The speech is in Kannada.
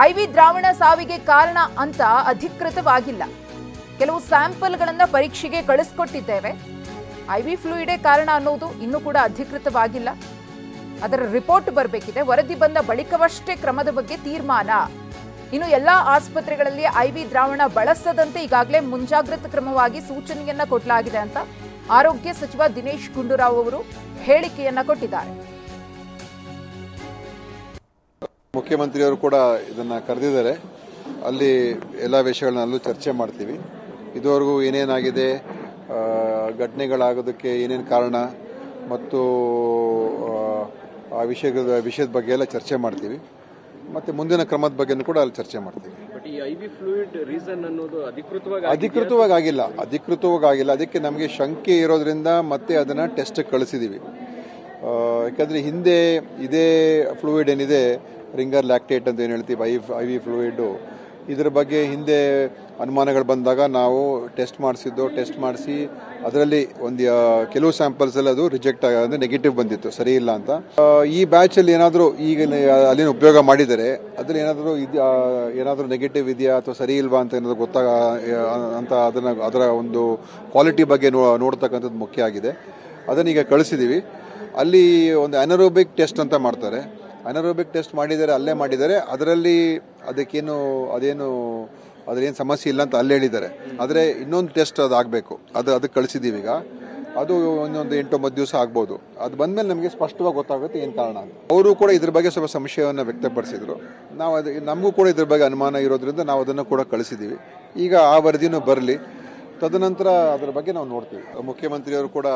ಐವಿ ದ್ರಾವಣ ಸಾವಿಗೆ ಕಾರಣ ಅಂತ ಅಧಿಕೃತವಾಗಿಲ್ಲ. ಕೆಲವು ಸ್ಯಾಂಪಲ್ಗಳನ್ನ ಪರೀಕ್ಷೆಗೆ ಕಳಿಸ್ಕೊಟ್ಟಿದ್ದೇವೆ. ಐವಿ ಫ್ಲೂಯಿಡೇ ಕಾರಣ ಅನ್ನೋದು ಇನ್ನೂ ಕೂಡ ಅಧಿಕೃತವಾಗಿಲ್ಲ. ಅದರ ರಿಪೋರ್ಟ್ ಬರಬೇಕಿದೆ. ವರದಿ ಬಂದ ಬಳಿಕವಷ್ಟೇ ಕ್ರಮದ ಬಗ್ಗೆ ತೀರ್ಮಾನ. ಇನ್ನು ಎಲ್ಲಾ ಆಸ್ಪತ್ರೆಗಳಲ್ಲಿ ಐವಿ ದ್ರಾವಣ ಬಳಸದಂತೆ ಈಗಾಗಲೇ ಮುಂಜಾಗ್ರತಾ ಕ್ರಮವಾಗಿ ಸೂಚನೆಯನ್ನ ಕೊಡಲಾಗಿದೆ ಅಂತ ಆರೋಗ್ಯ ಸಚಿವ ದಿನೇಶ್ ಗುಂಡೂರಾವ್ ಅವರು ಹೇಳಿಕೆಯನ್ನ ಕೊಟ್ಟಿದ್ದಾರೆ. ಮುಖ್ಯಮಂತ್ರಿಯವರು ಕೂಡ ಇದನ್ನ ಕರೆದಿದ್ದಾರೆ. ಅಲ್ಲಿ ಎಲ್ಲ ವಿಷಯಗಳನ್ನಲ್ಲೂ ಚರ್ಚೆ ಮಾಡ್ತೀವಿ. ಇದುವರೆಗೂ ಏನೇನಾಗಿದೆ, ಘಟನೆಗಳಾಗೋದಕ್ಕೆ ಏನೇನು ಕಾರಣ ಮತ್ತು ಆ ವಿಷಯದ ಬಗ್ಗೆ ಎಲ್ಲ ಚರ್ಚೆ ಮಾಡ್ತೀವಿ. ಮತ್ತೆ ಮುಂದಿನ ಕ್ರಮದ ಬಗ್ಗೆನೂ ಕೂಡ ಅಲ್ಲಿ ಚರ್ಚೆ ಮಾಡ್ತೀವಿ. ಅಧಿಕೃತವಾಗಿ ಆಗಿಲ್ಲ. ಅದಕ್ಕೆ ನಮಗೆ ಶಂಕೆ ಇರೋದ್ರಿಂದ ಮತ್ತೆ ಅದನ್ನ ಟೆಸ್ಟ್ ಕಳಿಸಿದೀವಿ. ಯಾಕಂದ್ರೆ ಹಿಂದೆ ಇದೇ ಫ್ಲೂಯಿಡ್ ಏನಿದೆ, ರಿಂಗರ್ ಲ್ಯಾಕ್ಟೇಟ್ ಅಂತ ಏನು ಹೇಳ್ತೀವಿ, ಐವಿ ಫ್ಲೂಯಿಡ್, ಇದರ ಬಗ್ಗೆ ಹಿಂದೆ ಅನುಮಾನಗಳು ಬಂದಾಗ ನಾವು ಟೆಸ್ಟ್ ಮಾಡಿಸಿ ಅದರಲ್ಲಿ ಒಂದು ಕೆಲವು ಸ್ಯಾಂಪಲ್ಸ್ ಅಲ್ಲಿ ಅದು ರಿಜೆಕ್ಟ್ ಆಗೋದು, ನೆಗೆಟಿವ್ ಬಂದಿತ್ತು, ಸರಿ ಇಲ್ಲ ಅಂತ. ಈ ಬ್ಯಾಚ್ ಅಲ್ಲಿ ಏನಾದರೂ ಈಗ ಅಲ್ಲಿನ ಉಪಯೋಗ ಮಾಡಿದರೆ ಅದ್ರಲ್ಲಿ ಏನಾದರೂ ನೆಗೆಟಿವ್ ಇದೆಯಾ ಅಥವಾ ಸರಿ ಇಲ್ವಾ ಅಂತ ಏನಾದರೂ ಅಂತ ಅದರ ಒಂದು ಕ್ವಾಲಿಟಿ ಬಗ್ಗೆ ನೋಡ್ತಕ್ಕಂಥದ್ದು ಮುಖ್ಯ ಆಗಿದೆ. ಅದನ್ನೀಗ ಕಳಿಸಿದೀವಿ. ಅಲ್ಲಿ ಒಂದು ಅನರೋಬಿಕ್ ಟೆಸ್ಟ್ ಅಂತ ಮಾಡ್ತಾರೆ. ಅನರೋಬಿಕ್ ಟೆಸ್ಟ್ ಅಲ್ಲೇ ಮಾಡಿದ್ದಾರೆ. ಅದರಲ್ಲಿ ಅದೇನು ಸಮಸ್ಯೆ ಇಲ್ಲ ಅಂತ ಅಲ್ಲಿ ಹೇಳಿದ್ದಾರೆ. ಆದರೆ ಇನ್ನೊಂದು ಟೆಸ್ಟ್ ಅದು ಆಗಬೇಕು. ಅದಕ್ಕೆ ಕಳಿಸಿದ್ದೀವಿ. ಈಗ ಅದು ಇನ್ನೊಂದು 8-9 ದಿವಸ ಆಗ್ಬೋದು. ಅದು ಬಂದ್ಮೇಲೆ ನಮಗೆ ಸ್ಪಷ್ಟವಾಗಿ ಗೊತ್ತಾಗುತ್ತೆ ಏನು ಕಾರಣ ಅಂತ. ಅವರು ಕೂಡ ಇದ್ರ ಬಗ್ಗೆ ಸ್ವಲ್ಪ ಸಂಶಯವನ್ನು ವ್ಯಕ್ತಪಡಿಸಿದ್ರು. ನಮಗೂ ಕೂಡ ಇದ್ರ ಬಗ್ಗೆ ಅನುಮಾನ ಇರೋದ್ರಿಂದ ನಾವು ಅದನ್ನು ಕೂಡ ಕಳಿಸಿದ್ದೀವಿ. ಈಗ ಆ ವರದಿನೂ ಬರಲಿ, ತದನಂತರ ಅದರ ಬಗ್ಗೆ ನಾವು ನೋಡ್ತೀವಿ. ಮುಖ್ಯಮಂತ್ರಿಯವರು ಕೂಡ